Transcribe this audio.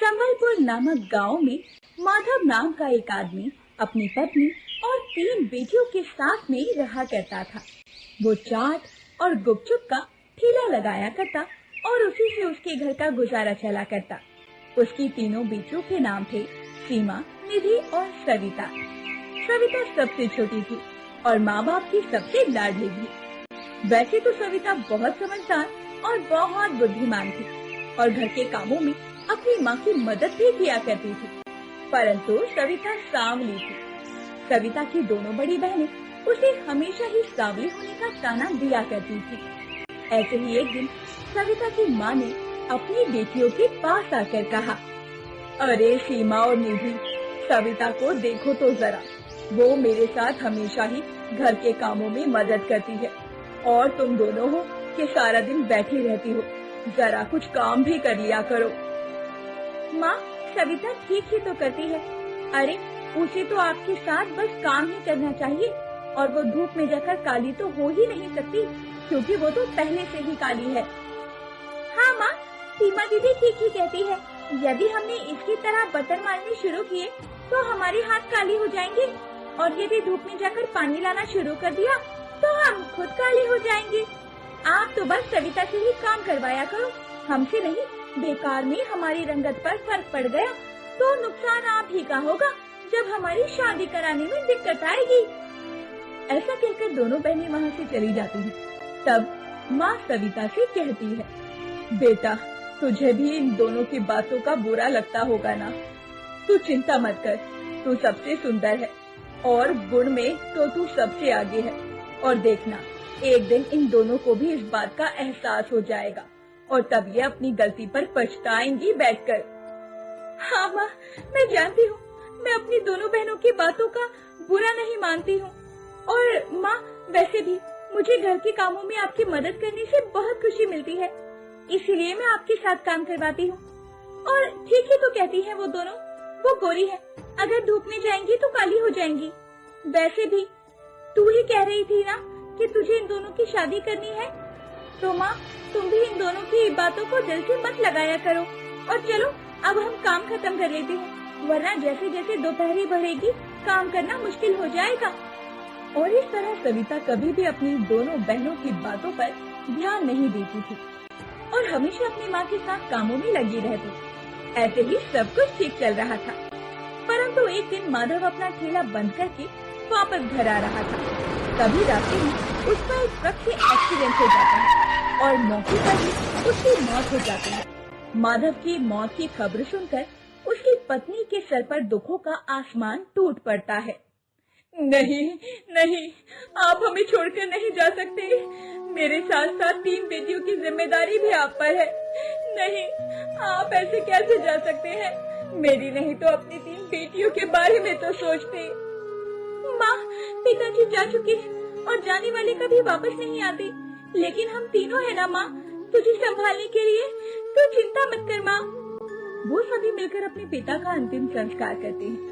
संबलपुर नामक गांव में माधव नाम का एक आदमी अपनी पत्नी और 3 बेटियों के साथ में रहा करता था। वो चाट और गुपचुप का ठेला लगाया करता और उसी से उसके घर का गुजारा चला करता। उसकी तीनों बेटियों के नाम थे सीमा, निधि और सविता। सविता सबसे छोटी थी और माँ बाप की सबसे लाडली थी। वैसे तो सविता बहुत समझदार और बहुत बुद्धिमान थी और घर के कामों में अपनी माँ की मदद भी किया करती थी, परंतु सविता सांवली थी। सविता की दोनों बड़ी बहनें उसे हमेशा ही सांवली होने का ताना दिया करती थी। ऐसे ही एक दिन सविता की माँ ने अपनी बेटियों के पास आकर कहा, अरे सीमा और निधि, सविता को देखो तो जरा, वो मेरे साथ हमेशा ही घर के कामों में मदद करती है और तुम दोनों हो कि सारा दिन बैठी रहती हो, जरा कुछ काम भी कर लिया करो। माँ, सविता ठीक ही तो करती है। अरे उसे तो आपके साथ बस काम ही करना चाहिए और वो धूप में जाकर काली तो हो ही नहीं सकती, क्योंकि वो तो पहले से ही काली है। हाँ माँ, सीमा दीदी ठीक ही कहती है। यदि हमने इसकी तरह बर्तन मारने शुरू किए तो हमारे हाथ काली हो जाएंगे और यदि धूप में जाकर पानी लाना शुरू कर दिया तो हम खुद काले हो जाएंगे। आप तो बस सविता से ही काम करवाया करो, हमसे नहीं। बेकार में हमारी रंगत पर फर्क पड़ गया तो नुकसान आप ही का होगा जब हमारी शादी कराने में दिक्कत आएगी। ऐसा कहकर दोनों बहनें वहाँ से चली जाती हैं। तब माँ सविता से कहती है, बेटा, तुझे भी इन दोनों की बातों का बुरा लगता होगा ना। तू चिंता मत कर, तू सबसे सुंदर है और गुण में तो तू सबसे आगे है। और देखना, एक दिन इन दोनों को भी इस बात का एहसास हो जाएगा और तब ये अपनी गलती पर पछताएंगी बैठकर। हाँ माँ, मैं जानती हूँ, मैं अपनी दोनों बहनों की बातों का बुरा नहीं मानती हूँ। और माँ, वैसे भी मुझे घर के कामों में आपकी मदद करने से बहुत खुशी मिलती है, इसीलिए मैं आपके साथ काम करवाती हूँ। और ठीक ही तो कहती है वो दोनों, वो गोरी है, अगर धूप में जाएंगी तो काली हो जाएंगी। वैसे भी तू ही कह रही थी ना कि तुझे इन दोनों की शादी करनी है, तो माँ तुम भी इन दोनों की बातों को दिल से मत लगाया करो। और चलो अब हम काम खत्म कर लेते हैं, वरना जैसे जैसे दोपहरी बढ़ेगी काम करना मुश्किल हो जाएगा। और इस तरह सविता कभी भी अपनी दोनों बहनों की बातों पर ध्यान नहीं देती थी और हमेशा अपनी माँ के साथ कामों में लगी रहती। ऐसे ही सब कुछ ठीक चल रहा था, परंतु एक दिन माधव अपना ठेला बंद करके वापस घर आ रहा था। तभी रास्ते में उसका एक ट्रक से एक्सीडेंट हो जाता है और मौके पर ही उसकी मौत हो जाती है। माधव की मौत की खबर सुनकर उसकी पत्नी के सर पर दुखों का आसमान टूट पड़ता है। नहीं नहीं, आप हमें छोड़कर नहीं जा सकते, मेरे साथ साथ 3 बेटियों की जिम्मेदारी भी आप पर है। नहीं, आप ऐसे कैसे जा सकते हैं? मेरी नहीं तो अपनी 3 बेटियों के बारे में तो सोचते। माँ, पिताजी जा चुके हैं और जाने वाले कभी वापस नहीं आते, लेकिन हम तीनों है ना माँ, तुझे संभालने के लिए, तू चिंता मत कर माँ। वो सभी मिलकर अपने पिता का अंतिम संस्कार करते हैं